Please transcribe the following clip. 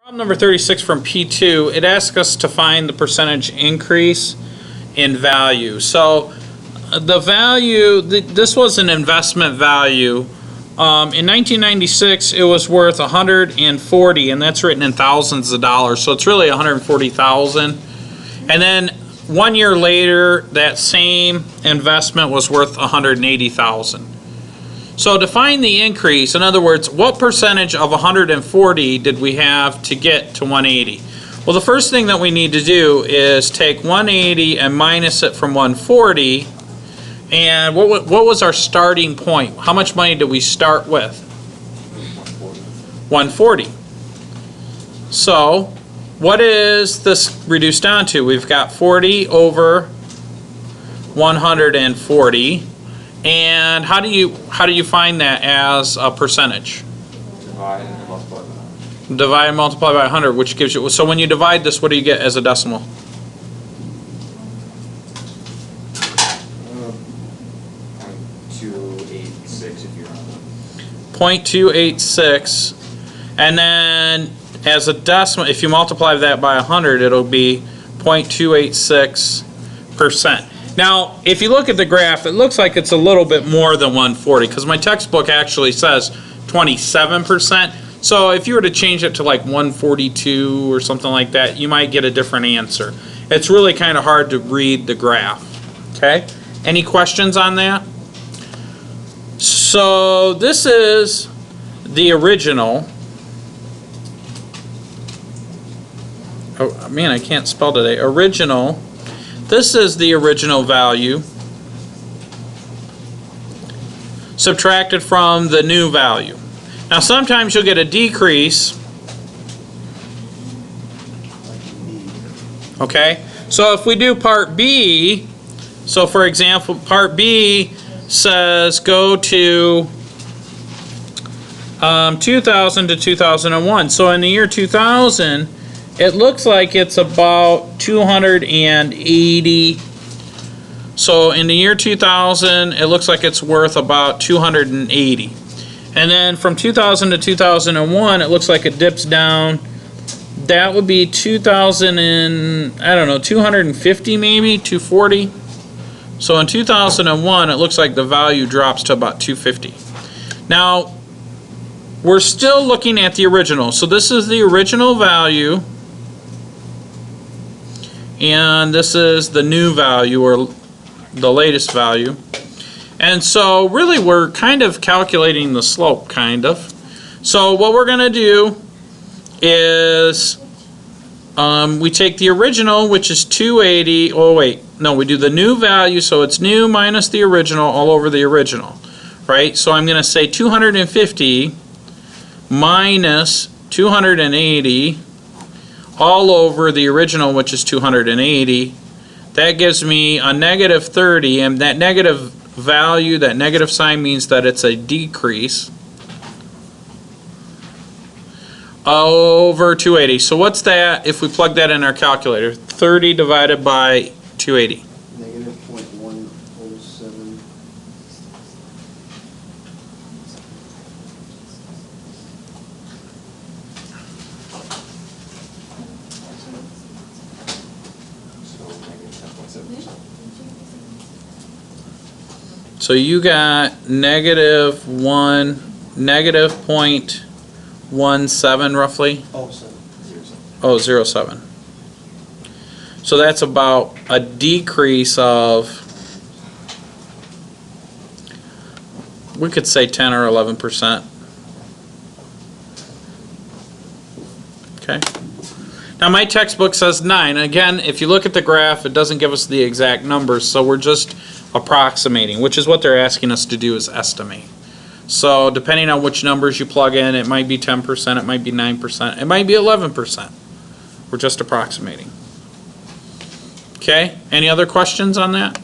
Problem number 36 from P2, it asks us to find the percentage increase in value. So the value, this was an investment value. In 1996 it was worth 140, and that's written in thousands of dollars, so it's really 140,000. And then 1 year later that same investment was worth 180,000. So to find the increase, in other words, what percentage of 140 did we have to get to 180? Well, the first thing that we need to do is take 180 and minus it from 140. And what was our starting point? How much money did we start with? 140. So what is this reduced down to? We've got 40 over 140. And how do you find that as a percentage? Divide and multiply by 100. Divide and multiply by 100, which gives you, so when you divide this, what do you get as a decimal? 0.286 if you're on 0.286, and then as a decimal, if you multiply that by 100, it'll be 0.286%. Now, if you look at the graph, it looks like it's a little bit more than 140, because my textbook actually says 27%. So if you were to change it to like 142 or something like that, you might get a different answer. It's really kind of hard to read the graph. Okay? Any questions on that? So this is the original. Oh man, I can't spell today. Original. This is the original value subtracted from the new value. Now sometimes you'll get a decrease. Okay, so if we do part B, so for example, part B says go to 2000 to 2001. So in the year 2000, it looks like it's about 280. So in the year 2000, it looks like it's worth about 280. And then from 2000 to 2001, it looks like it dips down. That would be 2000 and, I don't know, 250 maybe, 240. So in 2001, it looks like the value drops to about 250. Now, we're still looking at the original. So this is the original value. And this is the new value, or the latest value. And so really we're kind of calculating the slope, kind of. So what we're going to do is we take the original, which is 280. Oh wait, no, we do the new value, so it's new minus the original all over the original, right? So I'm going to say 250 minus 280 all over the original, which is 280. That gives me a negative 30, and that negative value, that negative sign, means that it's a decrease over 280. So what's that if we plug that in our calculator? 30 divided by 280. Negative 0.107. So you got negative 0.17 roughly. Oh, 0.07. So that's about a decrease of, we could say 10 or 11%. Okay. Now my textbook says 9. Again, if you look at the graph, it doesn't give us the exact numbers, so we're just approximating, which is what they're asking us to do, is estimate. So depending on which numbers you plug in, it might be 10%, it might be 9%, it might be 11%. We're just approximating. Okay, any other questions on that?